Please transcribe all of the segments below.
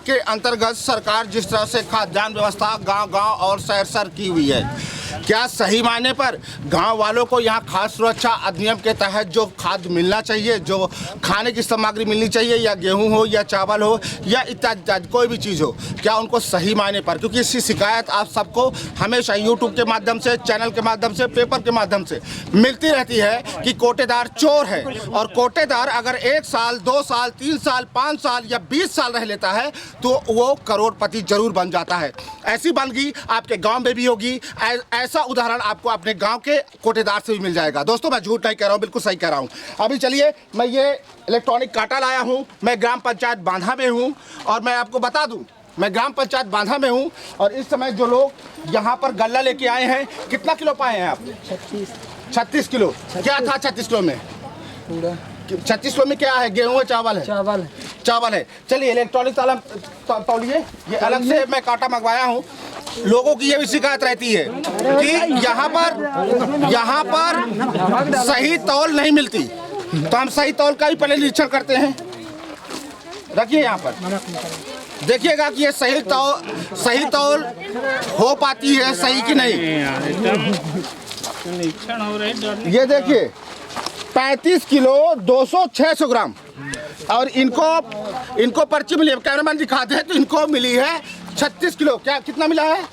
के अंतर्गत सरकार जिस तरह से खाद्यान्न व्यवस्था गांव-गांव और शहर-शहर की हुई है, क्या सही मायने पर गांव वालों को यहाँ खाद्य सुरक्षा अधिनियम के तहत जो खाद्य मिलना चाहिए, जो खाने की सामग्री मिलनी चाहिए, या गेहूं हो या चावल हो या इत्यादि कोई भी चीज़ हो, क्या उनको सही मायने पर, क्योंकि इसकी शिकायत आप सबको हमेशा यूट्यूब के माध्यम से, चैनल के माध्यम से, पेपर के माध्यम से मिलती रहती है कि कोटेदार चोर है। और कोटेदार अगर 1 साल, 2 साल, 3 साल, 5 साल या 20 साल रह लेता है तो वो करोड़पति जरूर बन जाता है। ऐसी बनगी आपके गाँव में भी होगी। ऐसा उदाहरण आपको अपने गांव के कोटेदार से भी मिल जाएगा। दोस्तों, मैं झूठ नहीं कह रहा हूं, बिल्कुल सही कह रहा हूं। अभी चलिए, मैं ये इलेक्ट्रॉनिक कांटा लाया हूं। मैं ग्राम पंचायत बांधा में हूं और मैं आपको बता दूं, मैं ग्राम पंचायत बांधा में हूं और इस समय जो लोग यहां पर गल्ला लेके आए हैं, कितना किलो पाए हैं आप? 36 किलो। क्या था 36 किलो में? 36 किलो में क्या है? गेहूं है, चावल है? चावल है। चलिए, इलेक्ट्रॉनिक तौलिए, ये अलग से मैं कांटा मंगवाया हूँ। लोगों की ये भी शिकायत रहती है कि यहाँ पर सही तौल नहीं मिलती, तो हम सही तौल का भी पहले निरीक्षण करते हैं। रखिए यहाँ पर, देखिएगा कि ये सही तौल हो पाती है सही कि नहीं। ये देखिए, 35 किलो 200-600 ग्राम और इनको पर्ची मिली है। कैमरामैन दिखाते हैं तो इनको मिली है 36 किलो। क्या कितना मिला है?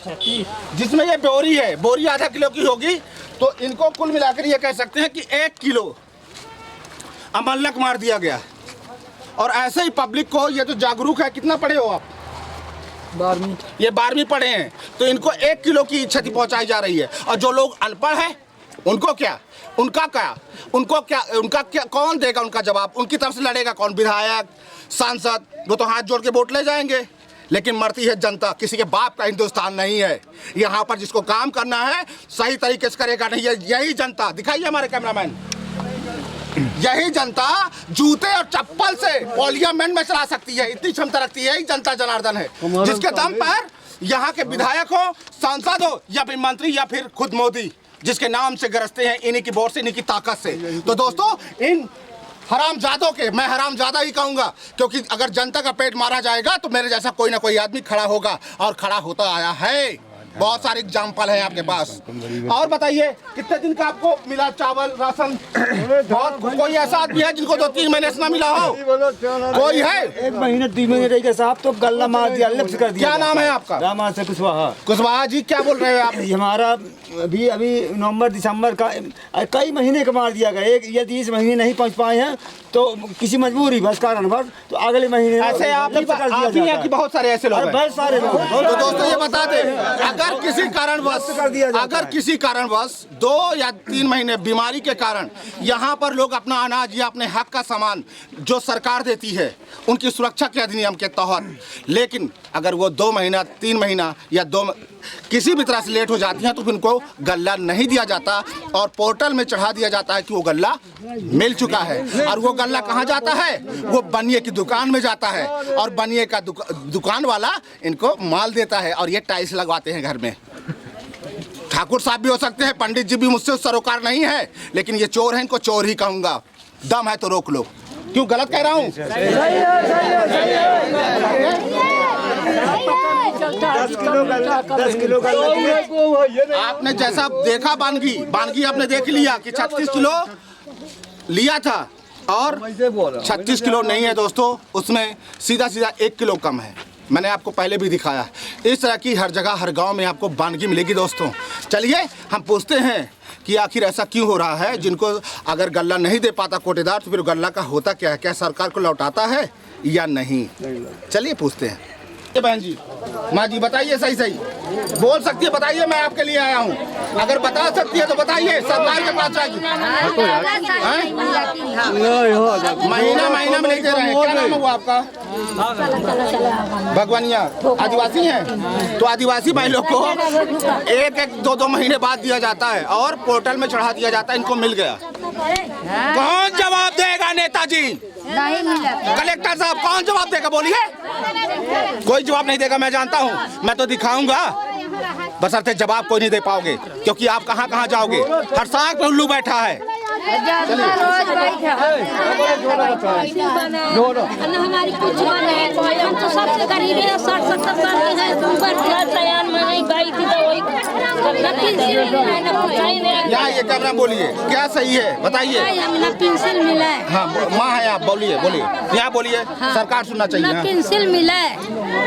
जिसमें ये बोरी है, बोरी आधा किलो की होगी, तो इनको कुल मिलाकर ये कह सकते हैं कि 1 किलो अमलक मार दिया गया। और ऐसे ही पब्लिक को, ये तो जागरूक है। कितना पढ़े हो आप? 12वीं। ये 12वीं पढ़े हैं, तो इनको 1 किलो की क्षति पहुंचाई जा रही है। और जो लोग अनपढ़ हैं उनको क्या, उनका क्या कौन देगा उनका जवाब? उनकी तरफ से लड़ेगा कौन? विधायक, सांसद, वो तो हाथ जोड़ के वोट ले जाएंगे। लेकिन मरती है जनता। किसी के बाप का हिंदुस्तान नहीं है। यहाँ पर जिसको काम करना है सही तरीके से करेगा नहीं है। यही जनता, दिखाइए हमारे कैमरामैन, यही जनता जूते और चप्पल से पार्लियामेंट में चला सकती है, इतनी क्षमता रखती है। यही जनता जनार्दन है, जिसके दम पर यहाँ के विधायक हो, सांसद हो या फिर मंत्री या फिर खुद मोदी, जिसके नाम से गरजते हैं, इन्हीं की वोट से, इन्हीं की ताकत से। तो दोस्तों, इन हरामजादों के, मैं हरामजादा ही कहूंगा, क्योंकि अगर जनता का पेट मारा जाएगा तो मेरे जैसा कोई ना कोई आदमी खड़ा होगा और खड़ा होता आया है। बहुत सारे एग्जाम्पल है आपके पास। और बताइए, कितने दिन का आपको मिला चावल, राशन? बहुत कोई ऐसा आदमी है जिनको 2-3 महीने से ना मिला हो? कोई है? 1 महीने 3 महीने रहेगा साहब, तो गल्ला मार दिया, लिप्स कर दिया। क्या नाम है आपका? रामा से कुशवाहा। कुशवाहा जी, क्या बोल रहे हो आप? हमारा अभी नवंबर दिसंबर का कई महीने का मार दिया गया। यदि इस महीने नहीं पहुंच पाए हैं तो किसी मजबूरी बस कारणवश, तो अगले महीने ऐसे आप ही हैं कि बहुत सारे ऐसे लोग हैं? बहुत सारे लोग। तो दोस्तों, ये बता दें, अगर किसी कारणवश 2 या 3 महीने बीमारी के कारण यहाँ पर लोग अपना अनाज या अपने हक का सामान जो सरकार देती है उनकी सुरक्षा के अधिनियम के तहत, लेकिन अगर वो 2 महीना, 3 महीना या किसी भी तरह से लेट हो जाती हैं तो फिर उनको गल्ला नहीं दिया जाता और पोर्टल में चढ़ा दिया जाता है कि वो गल्ला मिल चुका है। और वो गल्ला कहाँ जाता है? वो बनिए की दुकान में जाता है और बनिए का दुकान वाला इनको माल देता है और ये टाइल्स लगवाते हैं घर में। ठाकुर साहब भी हो सकते हैं, पंडित जी भी मुझसे सरोकार नहीं है, लेकिन ये चोर हैं, इनको चोर ही कहूँगा। दम है तो रोक लो। क्यों गलत कह रहा हूँ? 10 किलो का आपने जैसा देखा, बानगी आपने देख लिया कि 36 किलो लिया था और 36 किलो नहीं है दोस्तों, उसमें सीधा 1 किलो कम है। मैंने आपको पहले भी दिखाया। इस तरह की हर जगह, हर गांव में आपको बानगी मिलेगी दोस्तों। चलिए, हम पूछते हैं कि आखिर ऐसा क्यों हो रहा है। जिनको अगर गल्ला नहीं दे पाता कोटेदार, तो फिर गल्ला का होता क्या है? क्या सरकार को लौटाता है या नहीं? चलिए पूछते हैं। बहन जी, माँ जी, बताइए, सही बोल सकती है? बताइए, मैं आपके लिए आया हूँ। अगर बता सकती है तो बताइए, सरकार के पास जाएगी। महीना में नहीं दे रहे हैं। क्या नाम हुआ आपका? भगवानिया। आदिवासी हैं? तो आदिवासी भाई लोग को 1-2 महीने बाद दिया जाता है और पोर्टल में चढ़ा दिया जाता है। इनको मिल गया। कौन जवाब देगा? नेताजी, नहीं मिला। कलेक्टर साहब, कौन जवाब देगा? बोलिए। कोई जवाब नहीं देगा, मैं जानता हूँ। मैं तो दिखाऊंगा, बशर्ते जवाब कोई नहीं दे पाओगे, क्योंकि आप कहाँ जाओगे? हर साग पे उल्लू बैठा है। हमारी कुछ बने हम तो सबसे गरीब है 60-70 साल के हैं ऊपर तैयार में नहीं गई थी तो वही यहाँ ये कैमरा बोलिए क्या सही है बताइए। हमें पेंसिल मिला है। हाँ माँ है आप बोलिए बोलिए यहाँ बोलिए सरकार सुनना चाहिए। ना पेंसिल मिला है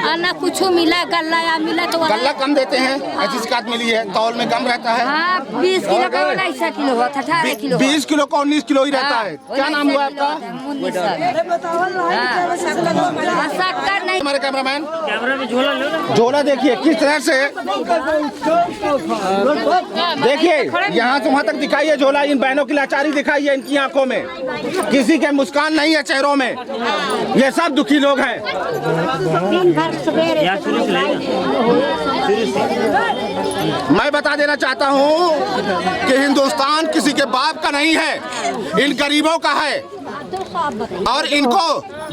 और ना कुछ मिला गल्ला या मिला तो गल्ला कम देते हैं ऐसी शिकायत मिली है तौल में कम रहता है। हाँ 20 किलो का 19 किलो हुआ था 18 किलो 20 किलो का 19 किलो ही रहता है। क्या नाम हुआ आपका? हमारे कैमरामैन झोला देखिए किस तरह से देखिए यहाँ से वहाँ तक दिखाइए झोला। इन बहनों की लाचारी दिखाइए इनकी आंखों में किसी के मुस्कान नहीं है चेहरों में। ये सब दुखी लोग हैं। मैं बता देना चाहता हूँ कि हिंदुस्तान किसी के बाप का नहीं है इन गरीबों का है। और इनको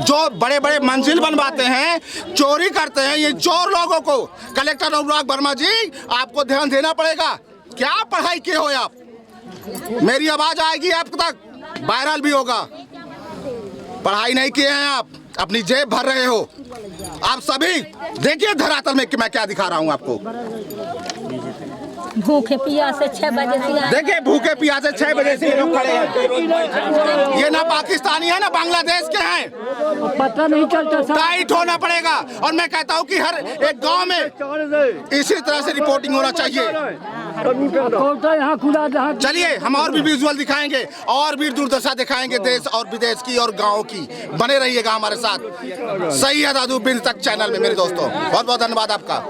जो बड़े बड़े मंजिल बनवाते हैं चोरी करते हैं ये चोर लोगों को कलेक्टर अनुराग वर्मा जी आपको ध्यान देना पड़ेगा। क्या पढ़ाई किए हो आप? मेरी आवाज आएगी आप तक वायरल भी होगा। पढ़ाई नहीं किए हैं आप अपनी जेब भर रहे हो आप सभी। देखिए धरातल में कि मैं क्या दिखा रहा हूँ आपको। भूखे प्यासे 6 बजे से देखिए भूखे प्यासे 6 बजे से ये लोग खड़े हैं। ये ना पाकिस्तानी है ना बांग्लादेश के हैं। पता नहीं चलता टाइट होना पड़ेगा। और मैं कहता हूँ कि हर एक गांव में इसी तरह से रिपोर्टिंग होना चाहिए। यहाँ खुला जहाँ चलिए हम और भी विजुअल दिखाएंगे और भी दुर्दशा दिखाएंगे देश और विदेश की और गाँव की। बने रहिएगा हमारे साथ। सही है दादू बिन तक चैनल में मेरे दोस्तों बहुत बहुत धन्यवाद आपका।